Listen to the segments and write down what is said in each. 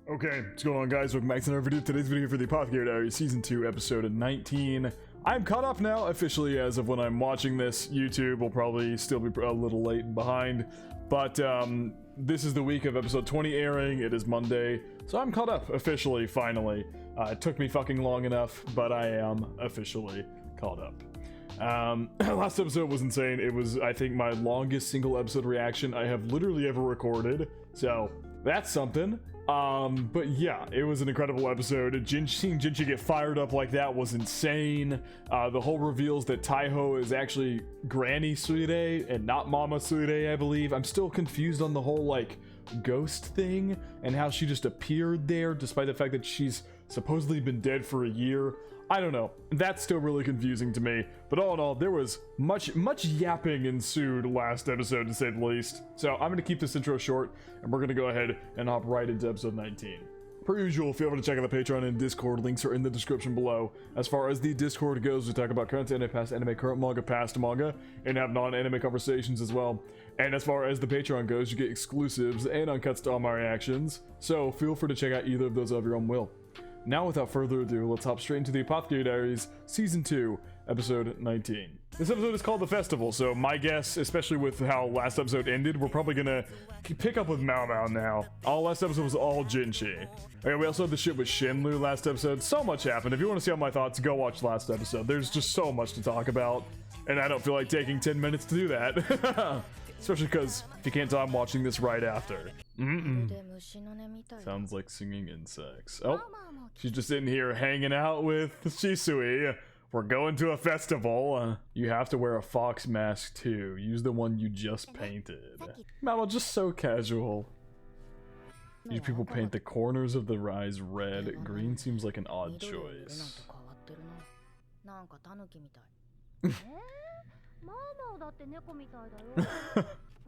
Okay, what's going on, guys? Welcome back to another video. Today's video for the Apothecary Diaries Season 2, Episode 19. I'm caught up now, officially, as of when I'm watching this. YouTube will probably still be a little late and behind, but this is the week of Episode 20 airing. It is Monday, so I'm caught up, officially, finally. It took me fucking long enough, but I am officially caught up. Last episode was insane. It was, I think, my longest single episode reaction I have literally ever recorded, so that's something. But yeah, it was an incredible episode. Seeing Jinchi get fired up like that was insane. The whole reveals that Toho is actually Granny Suire and not Mama Suire, I believe. I'm still confused on the whole, like, ghost thing and how she just appeared there despite the fact that she's supposedly been dead for a year. I don't know. That's still really confusing to me. But all in all, there was much yapping ensued last episode, to say the least. So I'm going to keep this intro short, and we're going to go ahead and hop right into episode 19. Per usual, feel free to check out the Patreon and Discord. Links are in the description below. As far as the Discord goes, we talk about current anime, past anime, current manga, past manga, and have non-anime conversations as well. And as far as the Patreon goes, you get exclusives and uncuts to all my reactions. So feel free to check out either of those of your own will. Now, without further ado, let's hop straight into the Apothecary Diaries, Season 2, Episode 19. This episode is called The Festival, so my guess, especially with how last episode ended, we're probably gonna pick up with Mao Mao now. Last episode was all Jinchi. Okay, we also had the shit with SHENMEI last episode. So much happened. If you want to see all my thoughts, go watch last episode. There's just so much to talk about, and I don't feel like taking 10 minutes to do that. Especially because, if you can't tell, I'm watching this right after. Sounds like singing insects. Oh, she's just in here hanging out with Shisui. We're going to a festival. You have to wear a fox mask too. Use the one you just painted. Mama, just so casual. These people paint the corners of the eyes red. Green seems like an odd choice.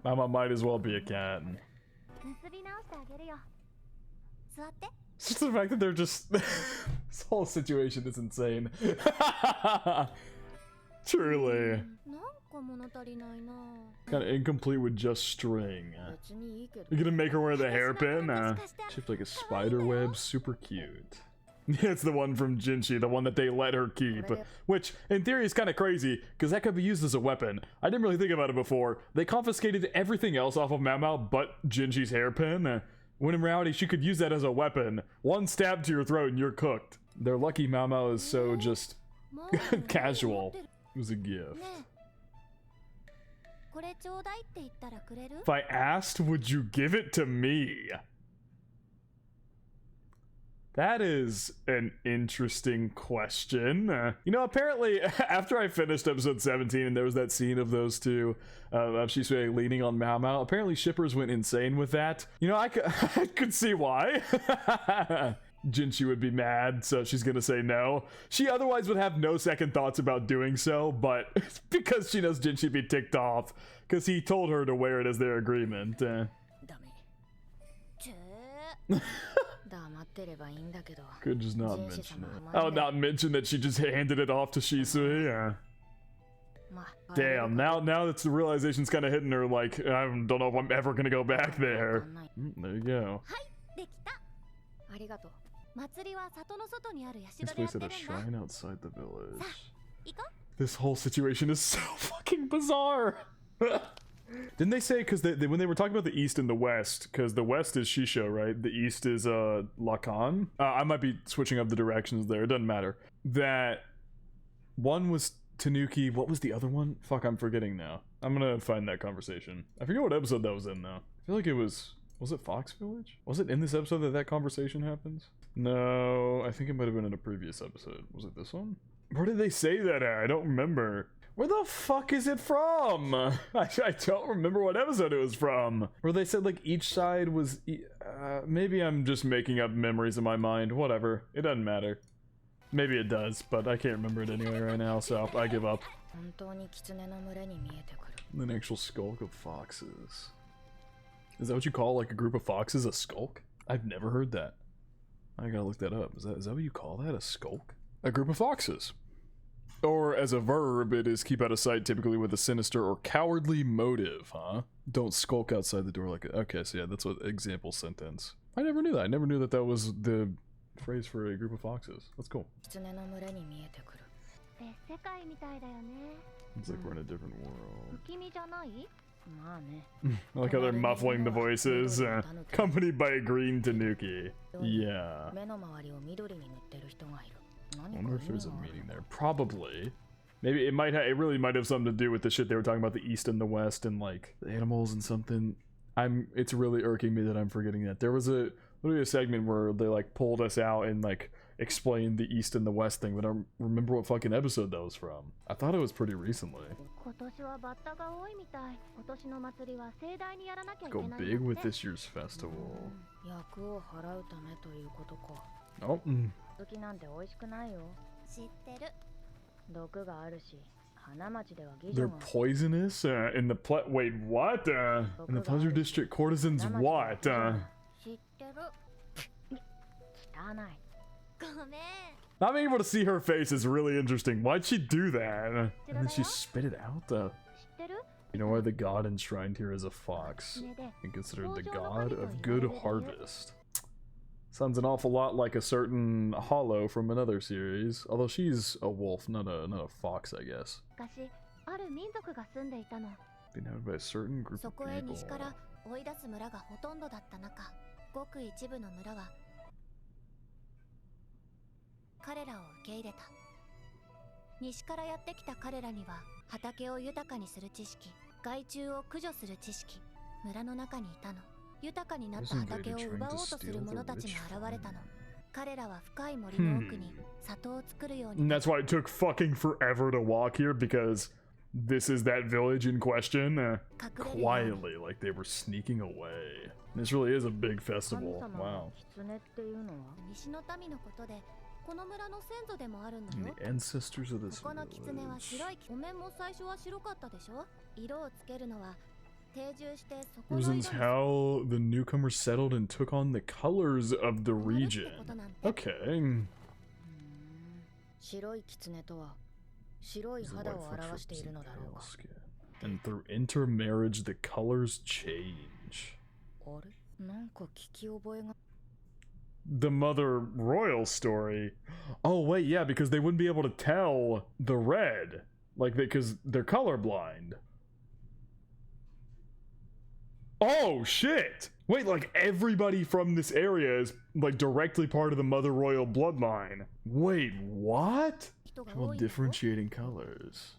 Mama might as well be a cat. It's just the fact that they're just... this whole situation is insane. Truly. Kind of incomplete with just string. You're gonna make her wear the hairpin? Shaped like a spider web, super cute. It's the one from Jinchi, the one that they let her keep. Which, in theory, is kind of crazy, because that could be used as a weapon. I didn't really think about it before. They confiscated everything else off of Mao Mao but Jinchi's hairpin. When in reality, she could use that as a weapon. One stab to your throat and you're cooked. They're lucky Mao Mao is so just casual. It was a gift. If I asked, would you give it to me? That is an interesting question. You know, apparently, after I finished episode 17 and there was that scene of those two, of Shisui leaning on Mao Mao, apparently shippers went insane with that. You know, I could see why. Jinchi would be mad, so she's gonna say no. She otherwise would have no second thoughts about doing so, but because she knows Jinchi would be ticked off, because he told her to wear it as their agreement. Could just not mention it. Oh, not mention that she just handed it off to Shisui? Yeah. Damn, now that the realization's kind of hitting her, like, I don't know if I'm ever gonna go back there. There you go. This place at a shrine outside the village. This whole situation is so fucking bizarre. Didn't they say, because when they were talking about the East and the West, because the West is Shisho, right? The East is Lacan. I might be switching up the directions there. It doesn't matter. That one was Tanuki. What was the other one? Fuck, I'm forgetting now. I'm gonna find that conversation. I forget what episode that was in, though. I feel like it was it Fox Village? Was it in this episode that conversation happens? No, I think it might have been in a previous episode. Was it this one? Where did they say that at? I don't remember. Where the fuck is it from? I don't remember what episode it was from. Where they said, like, each side was... maybe I'm just making up memories in my mind. Whatever. It doesn't matter. Maybe it does, but I can't remember it anyway right now, so I give up. An actual skulk of foxes. Is that what you call, like, a group of foxes a skulk? I've never heard that. I gotta look that up. Is that what you call that? A skulk? A group of foxes. Or as a verb, it is keep out of sight, typically with a sinister or cowardly motive, huh? Don't skulk outside the door like a... Okay, so yeah, that's what example sentence. I never knew that. I never knew that that was the phrase for a group of foxes. That's cool. It's like we're in a different world. I like how they're muffling the voices, accompanied by a green tanuki. Yeah. I wonder if there's a meaning there. Probably. Maybe it might it really might have something to do with the shit they were talking about, the East and the West and like the animals and something. It's really irking me that I'm forgetting that. There was literally a segment where they like pulled us out and like explained the East and the West thing, but I don't remember what fucking episode that was from. I thought it was pretty recently. Go big with this year's festival. Oh. They're poisonous in the wait, what? In the Pleasure District, courtesans what? Not being able to see her face is really interesting. Why'd she do that? And then she spit it out. You know why the god enshrined here is a fox and considered the god of good harvest. Sounds an awful lot like a certain Hollow from another series, although she's a wolf, not a fox, I guess. Been owned by a certain group of people. 彼らを受け入れた。西からやってきた彼らには畑を豊かにする知識、害虫を駆除する知識、村の中にいたの。豊かになった畑を奪おうとする者たちが現れたの。彼らは深い森の奥に里を作るように。And that's why it took fucking forever to walk here, because this is that village in question. Quietly, like they were sneaking away. This really is a big festival. Wow. And the ancestors of this village. Reasons how the newcomers settled and took on the colors of the region. Okay. And through intermarriage, the colors change. The Mother Royal story. Oh wait, yeah, because they wouldn't be able to tell the red, like because they're colorblind. Oh shit! Wait, like everybody from this area is like directly part of the Mother Royal bloodline. Wait, what? Well, differentiating colors.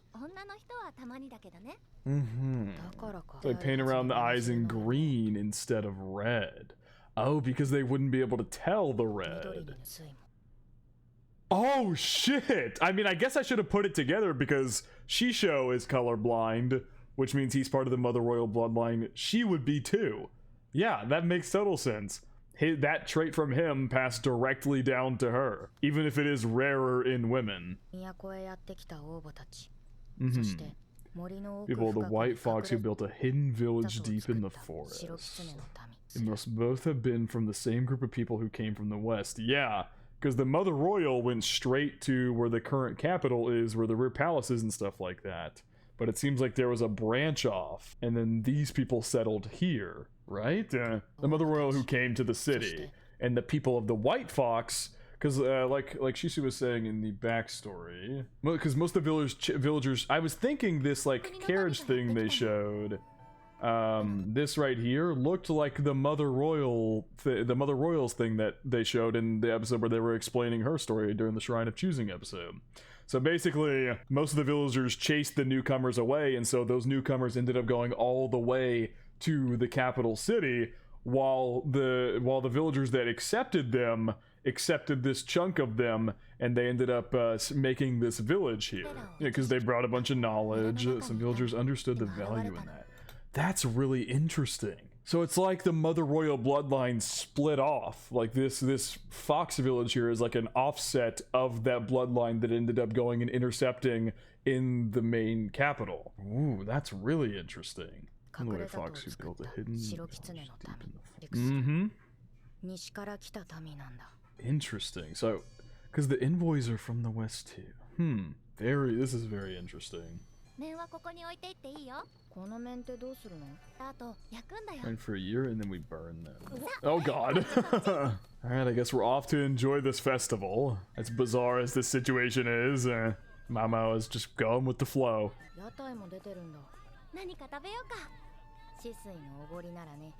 They paint around the eyes in green instead of red. Oh, because they wouldn't be able to tell the red. Oh shit! I mean, I guess I should have put it together because Shisho is colorblind, which means he's part of the Mother Royal bloodline. She would be too. Yeah, that makes total sense. That trait from him passed directly down to her, even if it is rarer in women. People, the white fox who built a hidden village deep in the forest. It must both have been from the same group of people who came from the west. Yeah, because the Mother Royal went straight to where the current capital is, where the rear palace is and stuff like that. But it seems like there was a branch off, and then these people settled here, right? The Mother Royal who came to the city, and the people of the White Fox, because like Shisu was saying in the backstory, because most of the villagers, I was thinking this like carriage thing they showed, this right here looked like the Mother Royal, the Mother Royals thing that they showed in the episode where they were explaining her story during the Shrine of Choosing episode. So basically, most of the villagers chased the newcomers away, and so those newcomers ended up going all the way to the capital city, while the villagers that accepted them accepted this chunk of them, and they ended up making this village here. Yeah, because they brought a bunch of knowledge. Some villagers understood the value in that. That's really interesting. So it's like the Mother Royal bloodline split off. Like this fox village here is like an offset of that bloodline that ended up going and intercepting in the main capital. Ooh, that's really interesting. The white fox who built a hidden village deep in the forest. Interesting. So, because the envoys are from the west too. This is very interesting. 麺はここに置いていっていいよ。この麺ってどうするの？あと焼くんだよ。 And for a year, and then we burn them. Oh god. Alright, I guess we're off to enjoy this festival. As bizarre as this situation is, Mamo is just going with the flow. 屋台も出てるんだ。何か食べようか。止水のおごりならね。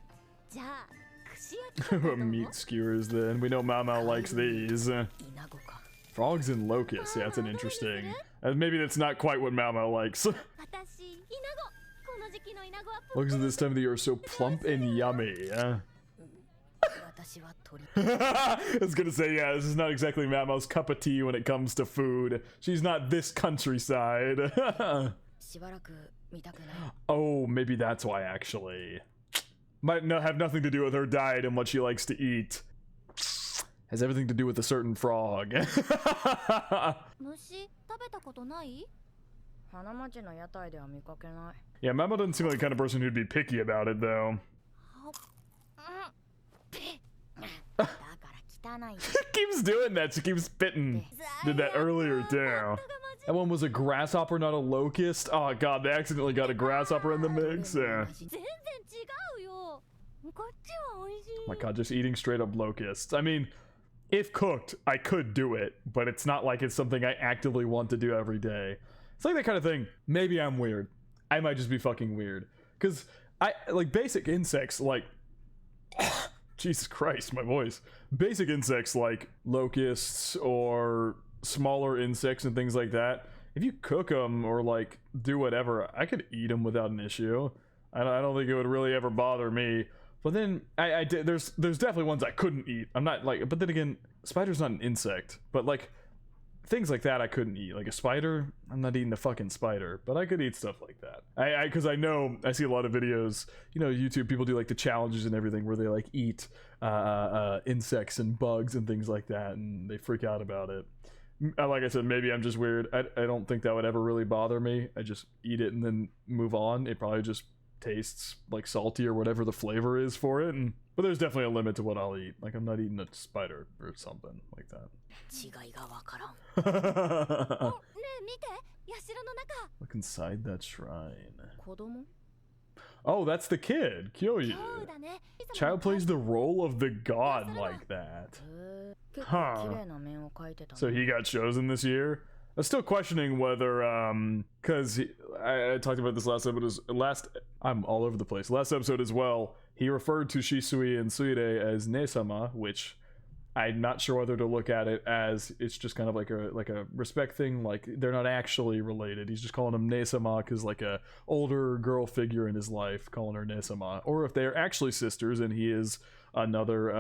じゃあ串焼きとかどう？ Meat skewers then. We know Mamo likes these. イナゴか。 Frogs and locusts. Yeah, that's an interesting. Maybe that's not quite what Mamo likes. 私イナゴ。この時期のイナゴは Looks at this time of the year are so plump and yummy. 私は鳥。 I was gonna say, yeah, this is not exactly Mamo's cup of tea when it comes to food. She's not this countryside. しばらく見たくない。 Oh, maybe that's why, actually. Might have nothing to do with her diet and what she likes to eat. Has everything to do with a certain frog. 虫食べたことない？花町の屋台では見かけない。 Yeah, Mamo doesn't seem like the kind of person who'd be picky about it, though. だから汚い。 She keeps doing that. She keeps spitting. Did that earlier, too. That one was a grasshopper, not a locust. Oh, God, they accidentally got a grasshopper in the mix. Yeah. 全然違うよ。こっちは美味しい。 Oh my god, just eating straight up locusts. I mean, if cooked, I could do it, but it's not like it's something I actively want to do every day. It's like that kind of thing. Maybe I'm weird. I might just be fucking weird. Because I like basic insects like Jesus Christ, my voice. Basic insects like locusts or smaller insects and things like that. If you cook them or like do whatever, I could eat them without an issue. I don't think it would really ever bother me. But then I did. There's definitely ones I couldn't eat. I'm not like. But then again, spider's not an insect. But like things like that I couldn't eat. Like a spider, I'm not eating a fucking spider. But I could eat stuff like that. Because I know I see a lot of videos. You know, YouTube people do like the challenges and everything where they like eat insects and bugs and things like that, and they freak out about it. Like I said, maybe I'm just weird. I don't think that would ever really bother me. I just eat it and then move on. It probably just tastes like salty or whatever the flavor is for it, but there's definitely a limit to what I'll eat. Like I'm not eating a spider or something like that. 違いがわからん。お、ねえ見て、社の中。 Look inside that shrine. 子供？ Oh, that's the kid, Kyoyu. そうだね。 Child plays the role of the god like that. 結構綺麗な面を描いてた。 So he got chosen this year. I'm still questioning whether, because I talked about this last episode. I'm all over the place. Last episode as well, he referred to Shisui and Suire as Nesama, which I'm not sure whether to look at it as it's just kind of like a respect thing. Like they're not actually related. He's just calling him Nesama because like a older girl figure in his life, calling her Nesama, or if they're actually sisters and he is another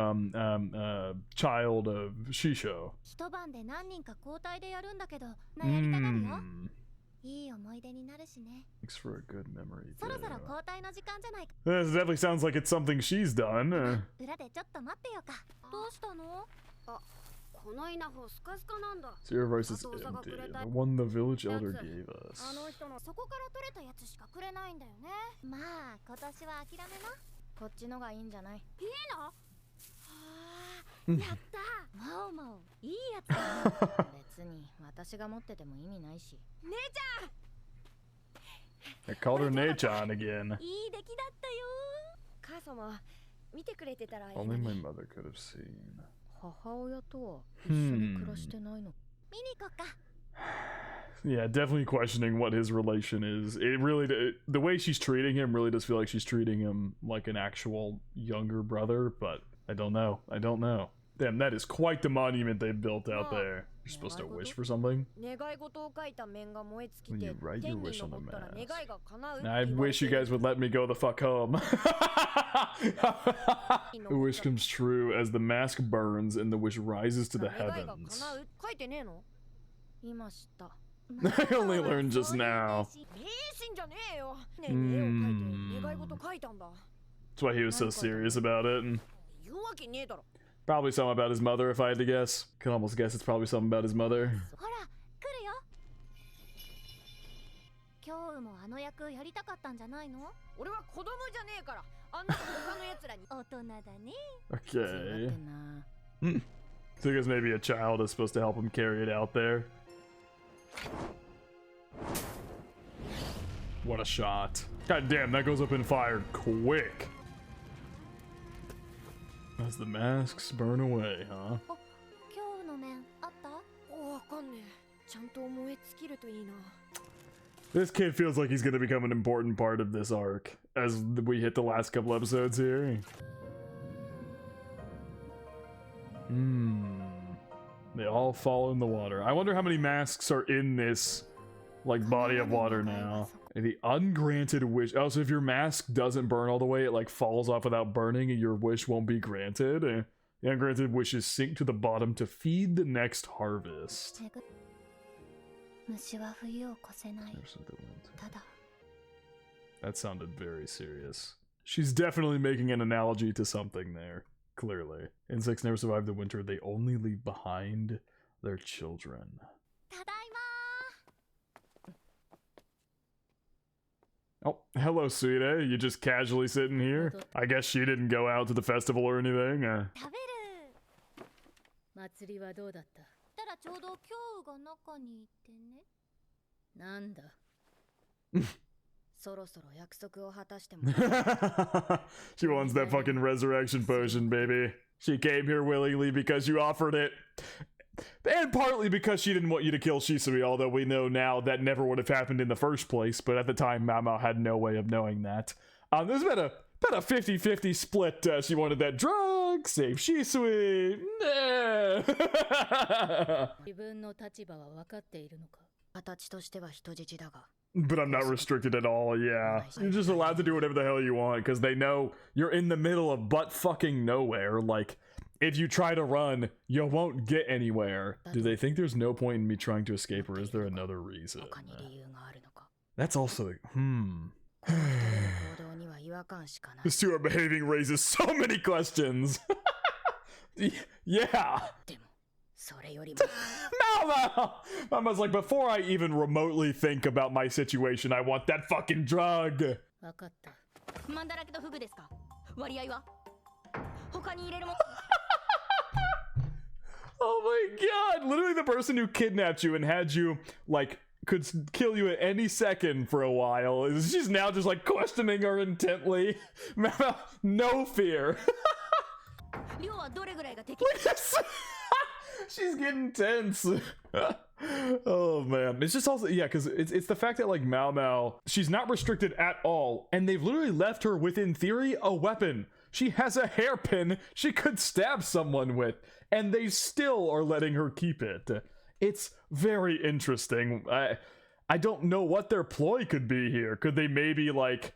child of Shisho. 一晩で何人か交代でやるんだけど、悩みたがるよ。いい思い出になるしね。 Thanks for a good memory. そろそろ交代の時間じゃないか。 This definitely sounds like it's something she's done. 裏でちょっと待ってよか。どうしたの？あ、この稲穂スカスカなんだ。 So your voice is empty. The one the village elder gave us. あの人のそこから取れたやつしかくれないんだよね。まあ今年は諦めな。こっちのがいいんじゃない？いいの？はあ、やった。まおまお、いいやつだ。別に私が持ってても意味ないし。姉ちゃん。 I called her Nei-chan again. いい出来だったよ。母様、見てくれてたらいい Only の my に。 mother could have seen. 母親とは一緒に暮らしてないの？見に行こうか。 Yeah, definitely questioning what his relation is. It really, the way she's treating him really does feel like she's treating him like an actual younger brother, but I don't know. I don't know. Damn, that is quite the monument they built out there. You're supposed to wish for something? 願い事を書いた面が燃え尽 When き you て write 天 your に wish on 昇 the ったら mask. 願いが叶うって I 言われ wish て you る guys would let me go the fuck home. The wish comes true as the mask burns and the wish rises to the 願いが heavens. 叶う書いてねえの？今知った。I only learned just now. 迷信じゃねえよ。ねえ、絵を描いて願い事書いたんだ。 That's why he was so serious about it. And 言うわけねえだろ。 probably something about his mother, if I had to guess. Could almost guess it's probably something about his mother. ほら、来るよ。今日もあの役やりたかったんじゃないの？俺は子供じゃねえから。あんな他の奴らに。大人だね。 Okay. 違ってな。 So I guess maybe a child is supposed to help him carry it out there. What a shot. God damn, that goes up in fire quick. As the masks burn away, huh? 今日の面あった？わかんねえ。ちゃんと燃え尽きるといいな。 This kid feels like he's going to become an important part of this arc as we hit the last couple episodes here. They all fall in the water. I wonder how many masks are in this, like, body of water now. The ungranted wish. Oh, so if your mask doesn't burn all the way, it, like, falls off without burning and your wish won't be granted. The ungranted wishes sink to the bottom to feed the next harvest. 虫は冬を越せない。ただ。 That sounded very serious. She's definitely making an analogy to something there. Clearly. Insects never survive the winter. They only leave behind their children. ただいま。 Oh, hello, sweetie. You just casually sitting here? I guess she didn't go out to the festival or anything. 食べる。祭りはどうだった？ただちょうど今日が中にいてね。なんだ。そろそろ約束を果たしても。She wants that fucking resurrection potion, baby. She came here willingly because you offered it. And partly because she didn't want you to kill Shisui, although we know now that never would have happened in the first place, but at the time, Mao had no way of knowing that. There's been about a 50-50 split. She wanted that drug, save Shisui. 自分の立場は分かっているのか？形としては人質だが。 But I'm not restricted at all, yeah. You're just allowed to do whatever the hell you want, because they know you're in the middle of butt-fucking nowhere. Like, if you try to run, you won't get anywhere. Do they think there's no point in me trying to escape, or is there another reason? That's also... These two are behaving raises so many questions. Yeah. Mama's like, before I even remotely think about my situation, I want that fucking drug. Oh my god, literally the person who kidnapped you and had you, like, could kill you at any second for a while. She's now just, like, questioning her intently. Mama, no fear. She's getting tense. Oh man, it's just also, yeah, because it's the fact that, like, Mao, she's not restricted at all, and they've literally left her with, in theory, a weapon. She has a hairpin she could stab someone with, and they still are letting her keep it. It's very interesting. I don't know what their ploy could be here. Could they maybe, like,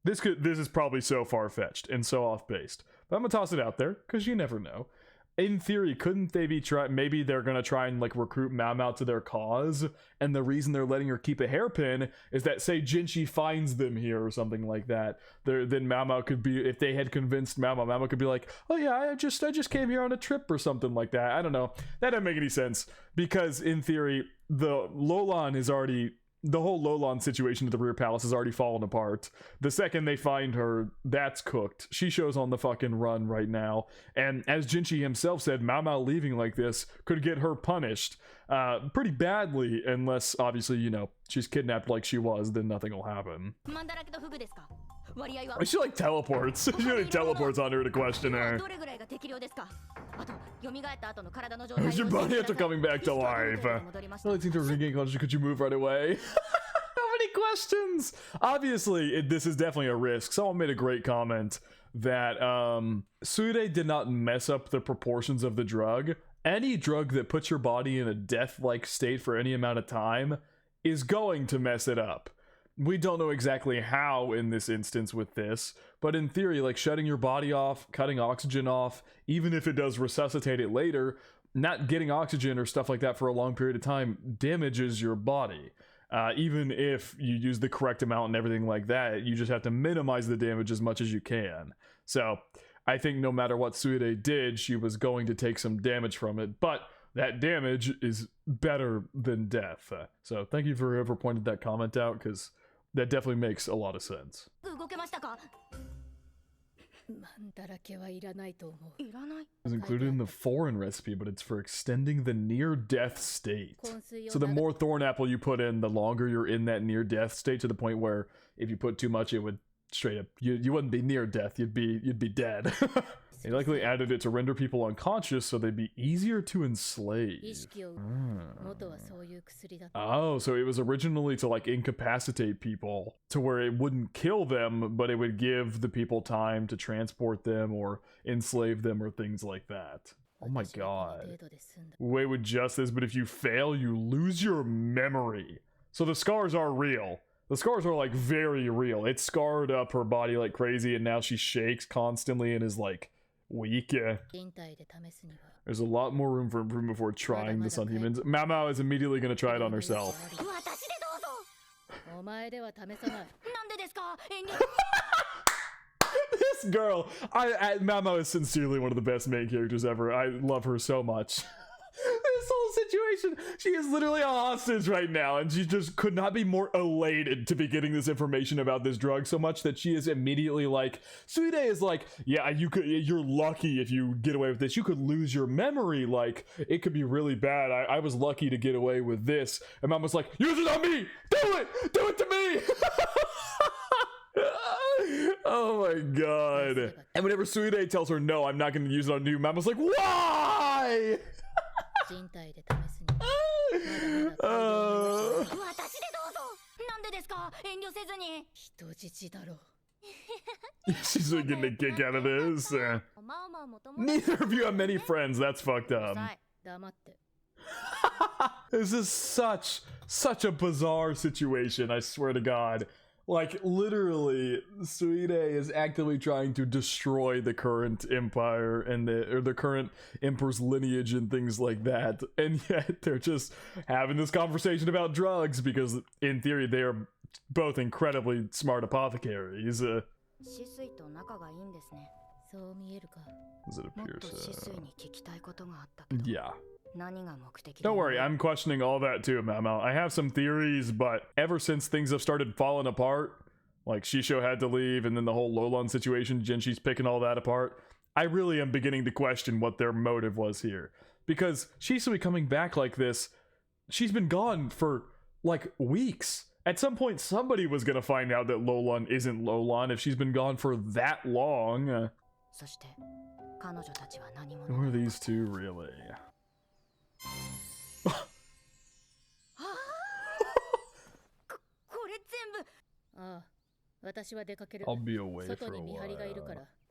this is probably so far-fetched and so off-based, but I'm gonna toss it out there because you never know. In theory, couldn't they be maybe they're gonna try and, like, recruit Mao to their cause, and the reason they're letting her keep a hairpin is that, say, Jinchi finds them here or something like that. Then Mao could be, if they had convinced Mao could be like, oh yeah, I just came here on a trip or something like that. I don't know. That doesn't make any sense, because in theory, the whole Lolan situation at the rear palace has already fallen apart. The second they find her, that's cooked. She shows on the fucking run right now. And as Jinchi himself said, Mao leaving like this could get her punished pretty badly, unless, obviously, you know, she's kidnapped like she was, then nothing will happen. She, like, teleports. She like teleports on her to question her. Is your body after coming back to life? I really think to regain consciousness. Could you move right away? How many questions? Obviously, this is definitely a risk. Someone made a great comment that Sude did not mess up the proportions of the drug. Any drug that puts your body in a death-like state for any amount of time is going to mess it up. We don't know exactly how in this instance with this, but in theory, like, shutting your body off, cutting oxygen off, even if it does resuscitate it later, not getting oxygen or stuff like that for a long period of time damages your body. Even if you use the correct amount and everything like that, you just have to minimize the damage as much as you can. So I think no matter what Suide did, she was going to take some damage from it, but that damage is better than death. So thank you for whoever pointed that comment out, because that definitely makes a lot of sense. It's included in the foreign recipe, but it's for extending the near-death state. So the more thorn apple you put in, the longer you're in that near-death state, to the point where if you put too much, it would straight up, you wouldn't be near death, you'd be dead. They likely added it to render people unconscious so they'd be easier to enslave. Oh, so it was originally to like incapacitate people to where it wouldn't kill them, but it would give the people time to transport them or enslave them or things like that. Oh my god. Way with justice, but if you fail, you lose your memory. So the scars are real. The scars are like very real. It scarred up her body like crazy, and now she shakes constantly and is like weak. Yeah. There's a lot more room for improvement before trying this on humans. Mao Mao is immediately going to try it on herself. This girl, Mao Mao is sincerely one of the best main characters ever. I love her so much. This whole situation, she is literally a hostage right now, and she just could not be more elated to be getting this information about this drug, so much that she is immediately like, Suide is like, yeah, you're lucky if you get away with this. You could lose your memory, like, it could be really bad. I was lucky to get away with this. And Mom was like, use it on me! Do it to me! Oh my god. And whenever Suide tells her, no, I'm not going to use it on you, Mama's like, why? She's getting a kick out of this. Neither of you have many friends. That's fucked up. This is such a bizarre situation, I swear to God. Like, literally, Suide is actively trying to destroy the current empire and the current emperor's lineage and things like that. And yet, they're just having this conversation about drugs because, in theory, they are both incredibly smart apothecaries. Does it appear so? Yeah. Don't worry, I'm questioning all that too, Mamo. I have some theories, but ever since things have started falling apart, like Shisho had to leave and then the whole Lolon situation, Jinshi's picking all that apart, I really am beginning to question what their motive was here. Because Shisui coming back like this, she's been gone for like weeks. At some point, somebody was gonna find out that Lolon isn't Lolon if she's been gone for that long. Who are these two really? I'll be away for a while.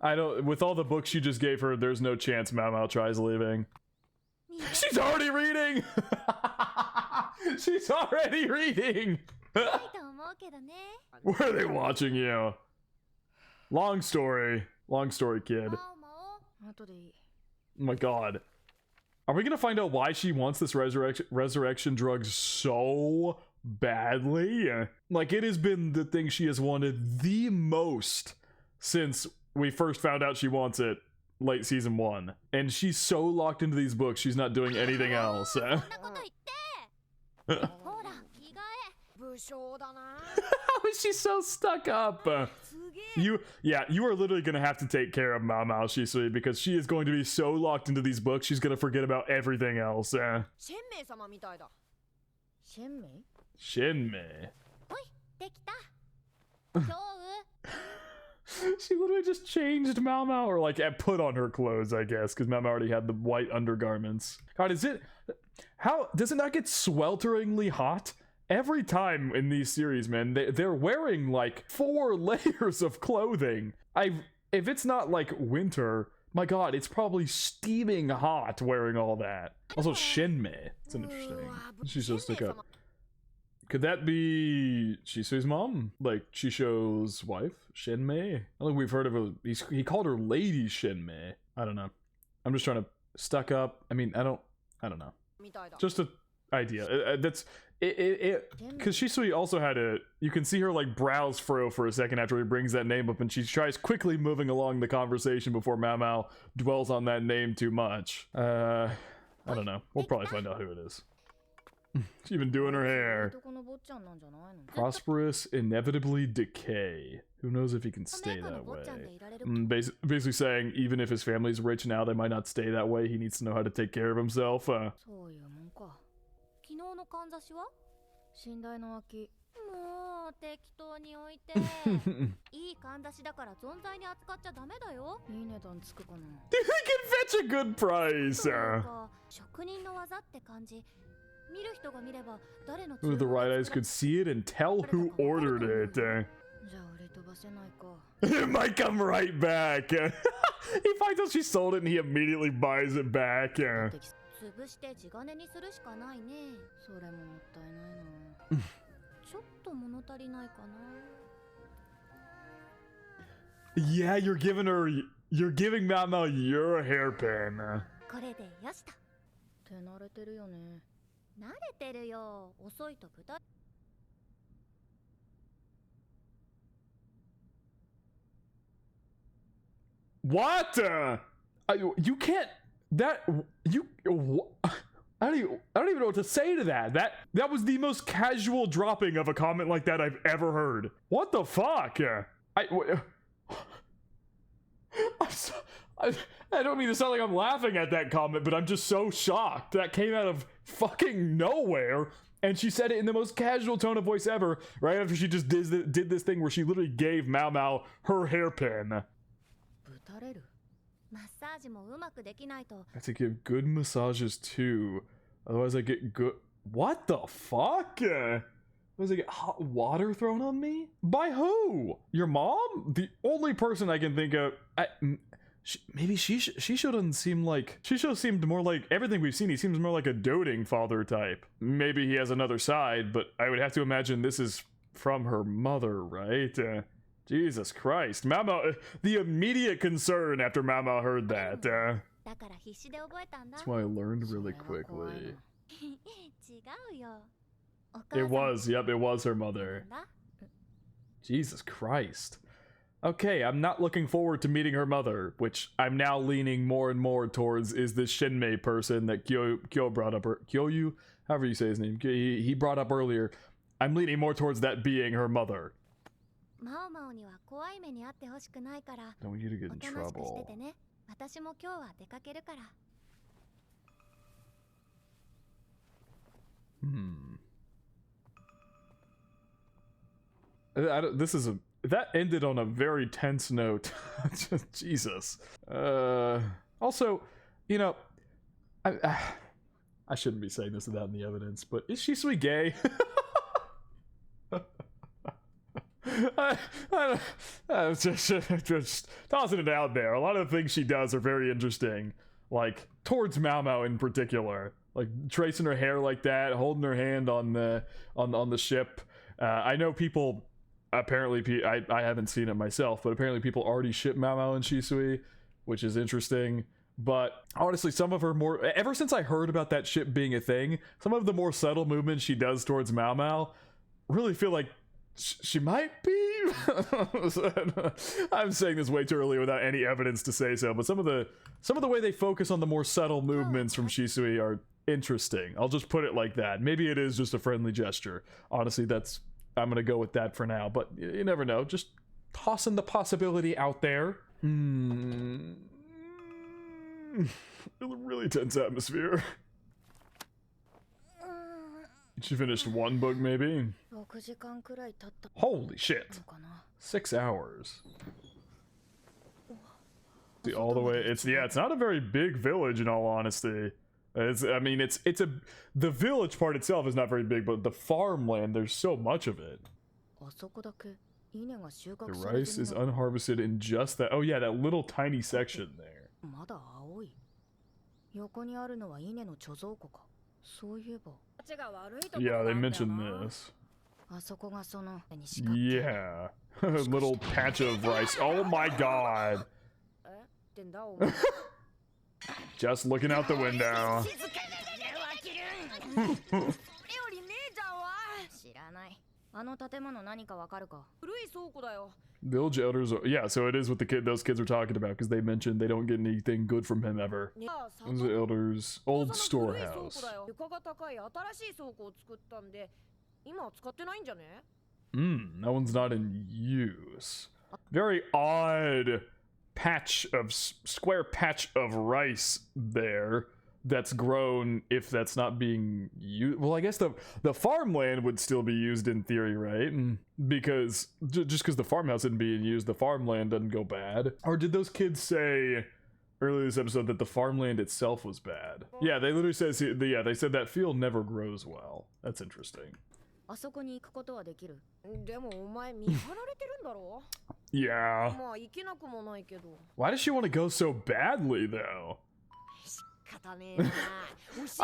I don't. With all the books you just gave her, there's no chance Mao Mao tries leaving. She's already reading. She's already reading. Where are they watching you? Long story, kid. Oh my god. Are we gonna find out why she wants this resurrection drug so badly? Like, it has been the thing she has wanted the most since we first found out she wants it late season 1. And she's so locked into these books, she's not doing anything else. How is she so stuck up? You are literally gonna have to take care of Mao Mao Shisui, because she is going to be so locked into these books, she's gonna forget about everything else. SHENMEI. She literally just changed Mao Mao, or like put on her clothes, I guess, because Mao Mao already had the white undergarments. God, how does it not get swelteringly hot? Every time in these series, man, they're wearing like 4 layers of clothing. If it's not like winter, my god, it's probably steaming hot wearing all that. Also, SHENMEI. It's interesting. She's so stuck up. Could that be Shisui's mom? Like Shisho's wife? SHENMEI? I don't think we've heard of her. He called her Lady SHENMEI. I don't know. I'm just trying to stuck up. I mean, I don't know. Just an idea. That's it. Because Shisui also had you can see her like brows furrow for a second after he brings that name up, and she tries quickly moving along the conversation before Mao Mao dwells on that name too much. I don't know. We'll probably find out who it is. She's even doing her hair. 男の坊ちゃんなんじゃないの？ Prosperous, inevitably decay. Who knows if he can stay that way? Basically saying, even if his family's rich now, they might not stay that way. He needs to know how to take care of himself. そういうもんか。昨日のかんざしは？寝台の脇。もう適当に置いていいかんざしだから存在に扱っちゃダメだよ。いい値段つくかな。 Do you think it fetch a good price? なんか職人の技って感じ。見る人が見れば誰の The right eyes could see it and tell who ordered it. じゃあ売り飛ばせないか。 It might come right back. He finds out she sold it and he immediately buys it back. 潰して地金にするしかないね。それももったいないな。ちょっと物足りないかな。 Yeah, you're giving Mama your hairpin. これでよしと。手慣れてるよね。慣れてるよ。遅いと豚。What? You can't. That you. I don't even know what to say to that. That was the most casual dropping of a comment like that I've ever heard. What the fuck? I don't mean to sound like I'm laughing at that comment, but I'm just so shocked. That came out of fucking nowhere. And she said it in the most casual tone of voice ever, right after she just did this thing where she literally gave Mao Mao her hairpin. ぶたれる。マッサージもうまくできないと。 I have to give good massages too. Otherwise I get good... What the fuck? Otherwise I get hot water thrown on me? By who? Your mom? The only person I can think of... Maybe she shouldn't seem like... She should have seemed more like... Everything we've seen, he seems more like a doting father type. Maybe he has another side, but I would have to imagine this is from her mother, right? Jesus Christ. Mama... The immediate concern after Mama heard that. だから必死で覚えたんだ。 That's why I learned really quickly. 違うよ。 It was, yep, it was her mother. Jesus Christ. Okay, I'm not looking forward to meeting her mother, which I'm now leaning more and more towards is this SHENMEI person that Kyo brought up, Kyoyu, however you say his name, he brought up earlier. I'm leaning more towards that being her mother. マオマオには怖い目にあってほしくないから。 Don't want you to get in おとなしくして trouble. てね。私も今日は出かけるから。 That ended on a very tense note. Jesus. Also, you know, I shouldn't be saying this without any evidence, but is Shisui gay? I just tossing it out there. A lot of the things she does are very interesting, like towards Mao Mao in particular, like tracing her hair like that, holding her hand on the ship. I know people. Apparently, I haven't seen it myself, but apparently people already ship Mao Mao and Shisui, which is interesting. But honestly, some of her more... Ever since I heard about that ship being a thing, some of the more subtle movements she does towards Mao Mao really feel like she might be... I'm saying this way too early without any evidence to say so, but some of the way they focus on the more subtle movements from Shisui are interesting. I'll just put it like that. Maybe it is just a friendly gesture. Honestly, I'm gonna go with that for now, but you never know. Just tossing the possibility out there. Really tense atmosphere. She finished one book, maybe? 6時間くらい経った Holy shit. のかな。 6 hours. See, all the way. It's not a very big village in all honesty. The village part itself is not very big, but the farmland, there's so much of it. あそこだけ稲が収 The 穫され rice ず is に unharvested in just that. Oh yeah, that little tiny section there. まだ青い。横にあるのは稲の貯蔵庫か。そういえば。 Yeah, they mentioned this. あそこがそのにしかって。 Yeah. Little patch of rice. Oh my god. えってんだお前。 Just looking out the window. 知らない。あの建物何かわかるか。古い倉庫だよ。Village elders are, yeah, so it is what those kids were talking about, because they mentioned they don't get anything good from him ever. ねああ Those are elders old その古い倉庫 storehouse. だよ。床が高い新しい倉庫を作ったんで今は使ってないんじゃね？ That one's not in use. Very odd square patch of rice there that's grown if that's not being used. Well, I guess the farmland would still be used in theory, right? Because just because the farmhouse isn't being used, the farmland doesn't go bad. Or did those kids say earlier this episode that the farmland itself was bad? Yeah, they literally they said that field never grows well. That's interesting. あそこに行くことはできる。でもお前見張られてるんだろ？ Yeah. まあ行けなくもないけど。 Why does she want to go so badly, though? 仕方ねえな。おし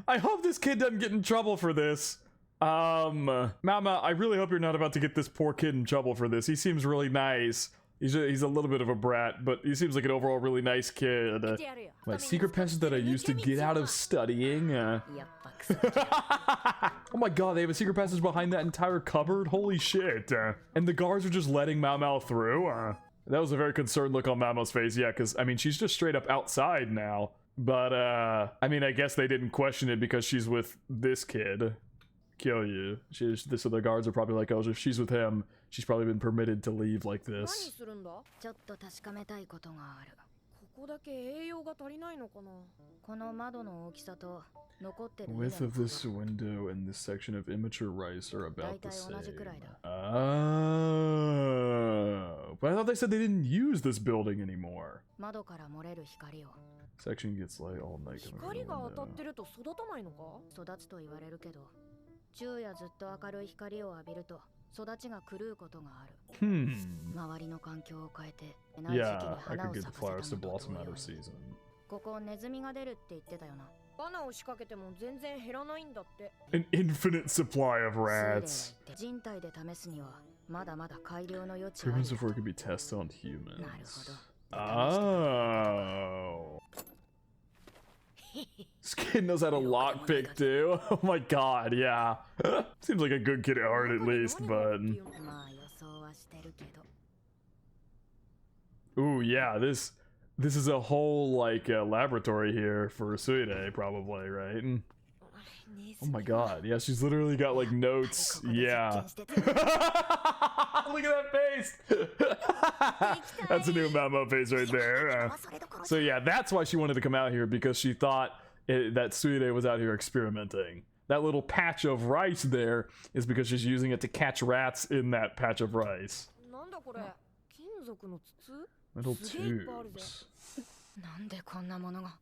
I hope this kid doesn't get in trouble for this. Mama, I really hope you're not about to get this poor kid in trouble for this. He seems really nice. He's a little bit of a brat, but he seems like an overall really nice kid. てやるよ。 My secret passage that I used to get out of studying. やっぱクソ。 Oh my god, they have a secret passage behind that entire cupboard? Holy shit. And the guards are just letting Mao Mao through? That was a very concerned look on Mao Mao's face, yeah, because, I mean, she's just straight up outside now. But, I mean, I guess they didn't question it because she's with this kid. Kill you. So the guards are probably like, oh, if she's with him, she's probably been permitted to leave like 何 this. するんだ？ちょっと確かめたいことがある。ここだけ栄養が足りないのかな？この窓の大きさと残ってる Width 稲 of の this window and this section of immature rice are about the 大体 same. 同じくらいだ。 Oh. But I thought they said they didn't use this building anymore. 窓から漏れる光を Section gets light all night. 光が当たってると育たないのか？育つと言われるけど、昼夜ずっと明るい光を浴びると育ちが狂うことがある。周りの環境を変えて、ない時期 Yeah, に I 花 could を get 咲 the か flowers せ to たのと blossom 同 out 様 of に。 season. ここネズミが出るって言ってたよな。罠を仕掛けても全然減らないんだって。 An infinite supply of スーレは rats. 言って人体で試すにはまだまだ改良の余地はあ Humans る。 before it could be tested on humans. なるほど。 Oh. This kid knows how to lockpick too. Oh my god, yeah. Seems like a good kid at heart at least, but. まあ予想はしてるけど。 Ooh, yeah, this is a whole like laboratory here for Suide, probably, right? Oh my god, yeah, she's literally got like notes. Yeah. Look at that face. That's a new Mamo face right there. So yeah, that's why she wanted to come out here, because she thought that Suide was out here experimenting. That little patch of rice there is because she's using it to catch rats in that patch of rice. なんだこれ？金属の筒？ Little すげえいっぱいあるぜ。 tubes. なんでこんなものが。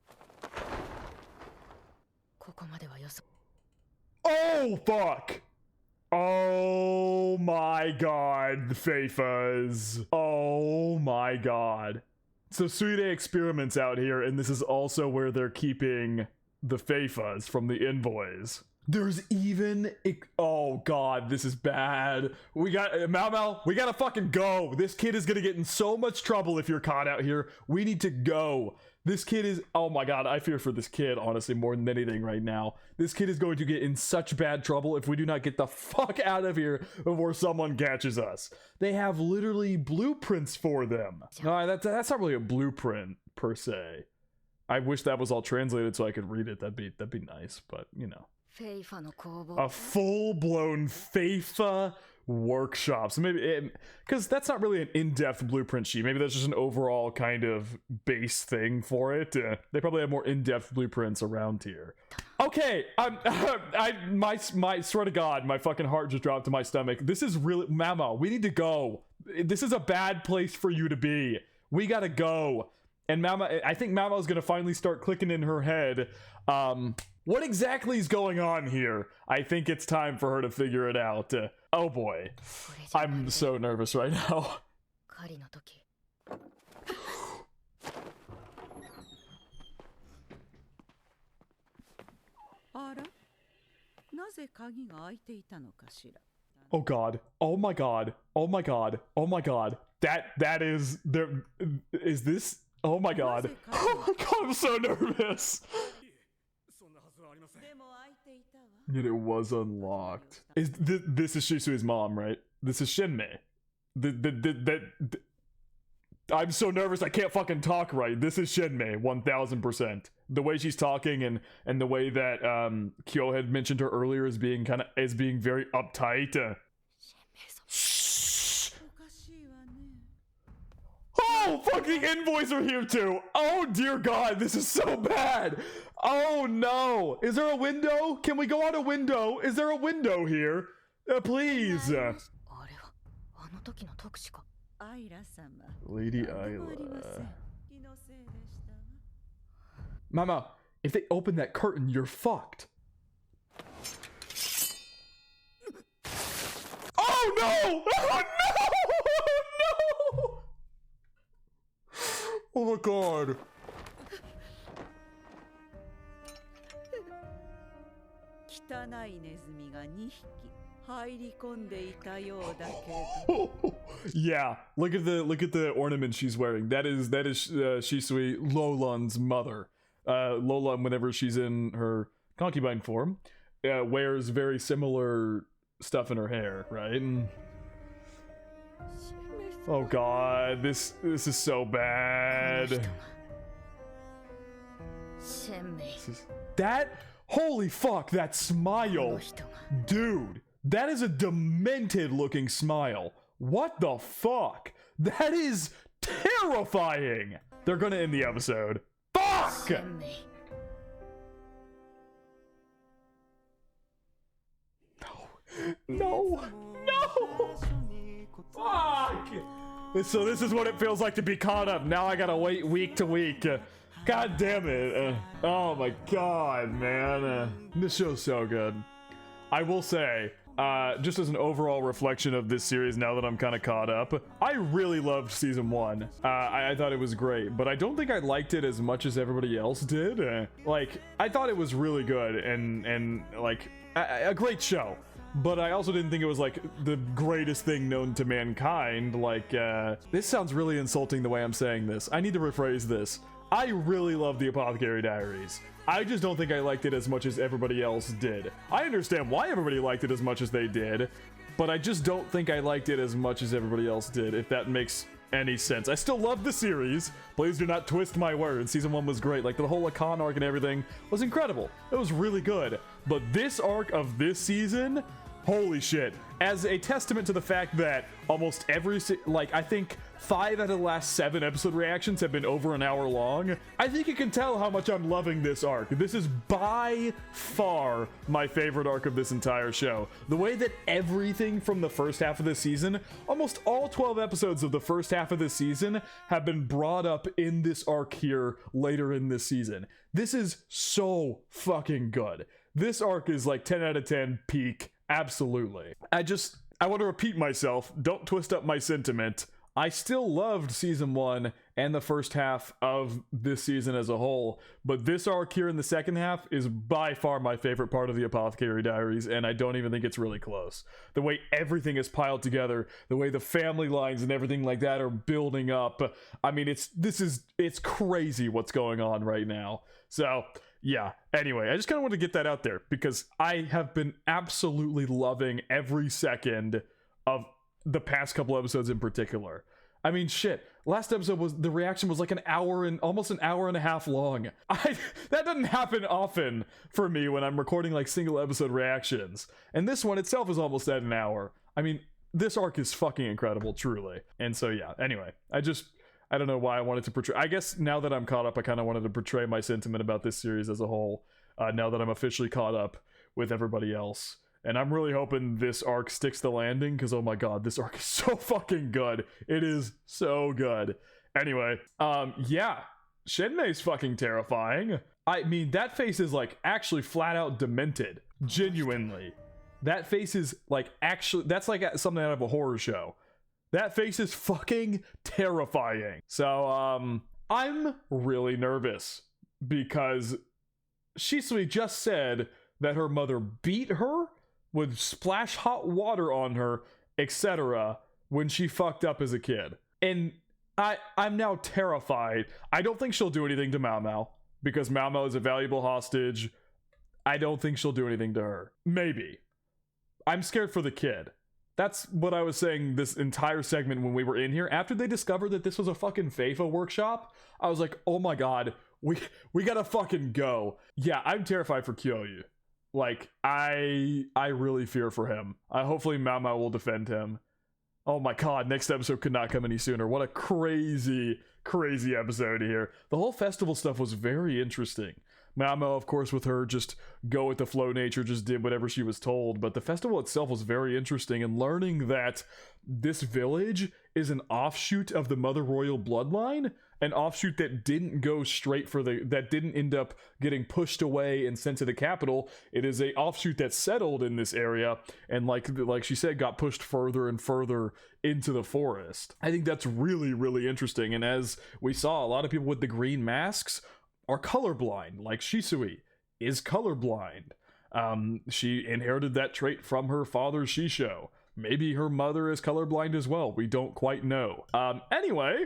ここまでは予想。 Oh fuck! Oh my god, the Feifas. Oh my god. So Suide experiments out here, and this is also where they're keeping the Feifas from the envoys. There's even... Oh god, this is bad. We got... Mao, we gotta fucking go. This kid is gonna get in so much trouble if you're caught out here. We need to go. This kid is... Oh my god, I fear for this kid, honestly, more than anything right now. This kid is going to get in such bad trouble if we do not get the fuck out of here before someone catches us. They have literally blueprints for them. No, that's not really a blueprint, per se. I wish that was all translated so I could read it. That'd be nice, but, you know. フェイファの工房。 A full-blown Feifa workshop. So maybe because that's not really an in-depth blueprint sheet. Maybe that's just an overall kind of base thing for it. They probably have more in-depth blueprints around here. Okay, my swear to God, my fucking heart just dropped to my stomach. This is really Mama. We need to go. This is a bad place for you to be. We gotta go. And Mama, I think Mama is gonna finally start clicking in her head. What exactly is going on here? I think it's time for her to figure it out. Oh boy. I'm so nervous right now. 狩りの時。あら、なぜ鍵が開いていたのかしら。 Oh god. Oh my god. Oh my god. Oh my god. That is there. Is this? Oh my god. Oh my god, I'm so nervous. でも開いていたわ。 And it was unlocked. This is Shisui's mom, right? This is SHENMEI. I'm so nervous I can't fucking talk right. This is SHENMEI, 1000%. The way she's talking and the way that Kyo had mentioned her earlier as being very uptight. Shh. Oh, fucking invoicer here too. Oh dear God, this is so bad. Oh no. Is there a window? Can we go out a window? Is there a window here? Please. Lady Isla. Mama, if they open that curtain, you're fucked. Oh no! Oh no! Oh no! Oh my God. Yeah, look at the ornament she's wearing. That is Shisui Lolon's mother. Lola, whenever she's in her concubine form, wears very similar stuff in her hair, right? And oh God, this is so bad. That, holy fuck, that smile, dude. That is a demented looking smile. What the fuck? That is terrifying. They're gonna end the episode. Fuck! No. Fuck! So this is what it feels like to be caught up. Now I gotta wait week to week. God damn it. Oh my God, man. This show's so good. I will say, just as an overall reflection of this series now that I'm kind of caught up, I really loved season 1. I thought it was great, but I don't think I liked it as much as everybody else did. Like, I thought it was really good and like a great show, but I also didn't think it was like the greatest thing known to mankind. Like, this sounds really insulting the way I'm saying this. I need to rephrase this. I really love the Apothecary Diaries. I just don't think I liked it as much as everybody else did. I understand why everybody liked it as much as they did, but I just don't think I liked it as much as everybody else did, if that makes any sense. I still love the series. Please do not twist my words. Season 1 was great. Like, the whole Lacan arc and everything was incredible. It was really good. But this arc of this season, holy shit. As a testament to the fact that almost every, like, I think 5 out of the last 7 episode reactions have been over an hour long, I think you can tell how much I'm loving this arc. This is by far my favorite arc of this entire show. The way that everything from the first half of this season, almost all 12 episodes of the first half of this season, have been brought up in this arc here later in this season. This is so fucking good. This arc is like 10 out of 10 peak. Absolutely. I want to repeat myself. Don't twist up my sentiment. I still loved season 1 and the first half of this season as a whole, but this arc here in the second half is by far my favorite part of the Apothecary Diaries, and I don't even think it's really close. The way everything is piled together, the way the family lines and everything like that are building up. I mean, it's crazy what's going on right now. So, yeah, anyway, I just kind of want to get that out there because I have been absolutely loving every second of the past couple episodes in particular. I mean, shit, last episode the reaction was like almost an hour and a half long. That doesn't happen often for me when I'm recording like single episode reactions. And this one itself is almost at an hour. I mean, this arc is fucking incredible, truly. And so, yeah, anyway, I don't know why I wanted to portray. I guess now that I'm caught up, I kind of wanted to portray my sentiment about this series as a whole. Now that I'm officially caught up with everybody else. And I'm really hoping this arc sticks the landing, because oh my God, this arc is so fucking good. It is so good. Anyway, yeah, SHENMEI's fucking terrifying. I mean, that face is like actually flat out demented. Genuinely. That face is like actually, that's like something out of a horror show. That face is fucking terrifying. So, I'm really nervous because Shisui just said that her mother beat her, would splash hot water on her, etc. when she fucked up as a kid. And I'm now terrified. I don't think she'll do anything to Mao Mao because Mao Mao is a valuable hostage. I don't think she'll do anything to her. Maybe. I'm scared for the kid. That's what I was saying this entire segment when we were in here. After they discovered that this was a fucking FIFA workshop, I was like, oh my god, we gotta fucking go. Yeah, I'm terrified for Kyoyu. Like, I really fear for him. Hopefully Mao Mao will defend him. Oh my god, next episode could not come any sooner. What a crazy episode here. The whole festival stuff was very interesting. Mao Mao, of course, with her just go with the flow nature, just did whatever she was told. But the festival itself was very interesting, and learning that this village is an offshoot of the Mother Royal bloodline, an offshoot that didn't go straight for that didn't end up getting pushed away and sent to the capital. It is a offshoot that settled in this area, and like she said, got pushed further and further into the forest. I think that's really interesting. And as we saw, a lot of people with the green masks are colorblind, like Shisui is colorblind. She inherited that trait from her father Shisho. Maybe her mother is colorblind as well. We don't quite know. Anyway,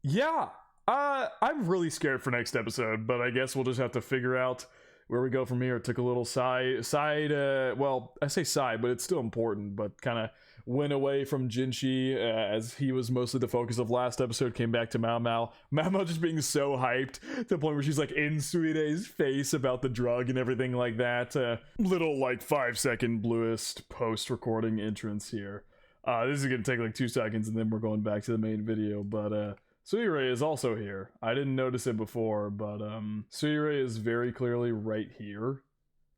yeah, I'm really scared for next episode, but I guess we'll just have to figure out where we go from here. It took a little well, I say side, but it's still important, but kind of went away from Jinshi as he was mostly the focus of last episode, came back to Mao Mao. Mao Mao just being so hyped to the point where she's like in Suire's face about the drug and everything like that. Little like 5-second bluest post-recording entrance here. This is gonna take like 2 seconds and then we're going back to the main video, but Suire is also here. I didn't notice it before, but Suire is very clearly right here.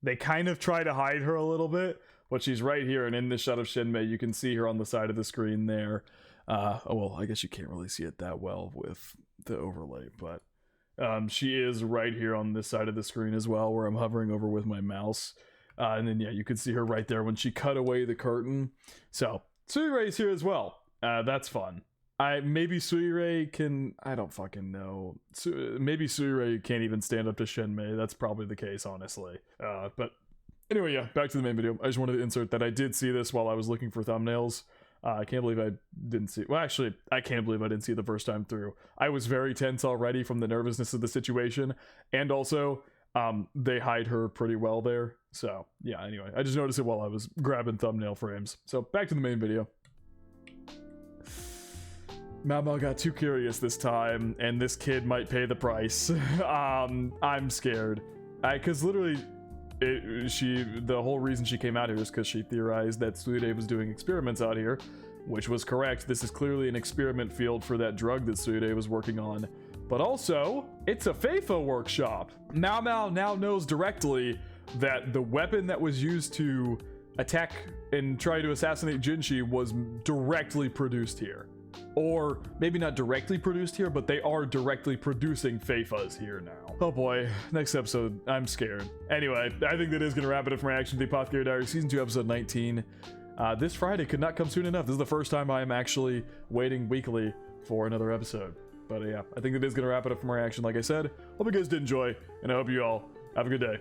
They kind of try to hide her a little bit, but she's right here, and in this shot of SHENMEI, you can see her on the side of the screen there. Oh, well, I guess you can't really see it that well with the overlay, but she is right here on this side of the screen as well, where I'm hovering over with my mouse. And then, yeah, you can see her right there when she cut away the curtain. So, Suire is here as well. That's fun. Maybe Suire can... I don't fucking know. Maybe Suire can't even stand up to SHENMEI. That's probably the case, honestly. But anyway, yeah, back to the main video. I just wanted to insert that I did see this while I was looking for thumbnails. I can't believe I didn't see... Well, actually, I can't believe I didn't see it the first time through. I was very tense already from the nervousness of the situation. And also, they hide her pretty well there. So, yeah, anyway. I just noticed it while I was grabbing thumbnail frames. So, back to the main video. Mao Mao got too curious this time, and this kid might pay the price. I'm scared. Because literally... the whole reason she came out here is because she theorized that Suire was doing experiments out here, which was correct. This is clearly an experiment field for that drug that Suire was working on. But also, it's a FIFA workshop. Mao Mao now knows directly that the weapon that was used to attack and try to assassinate Jinshi was directly produced here. Or maybe not directly produced here, but they are directly producing FAFAs here now. Oh boy, next episode, I'm scared. Anyway, I think that is going to wrap it up for my reaction to the Apothecary Diaries Season 2, Episode 19. This Friday could not come soon enough. This is the first time I am actually waiting weekly for another episode. But yeah, I think that is going to wrap it up for my reaction. Like I said, hope you guys did enjoy, and I hope you all have a good day.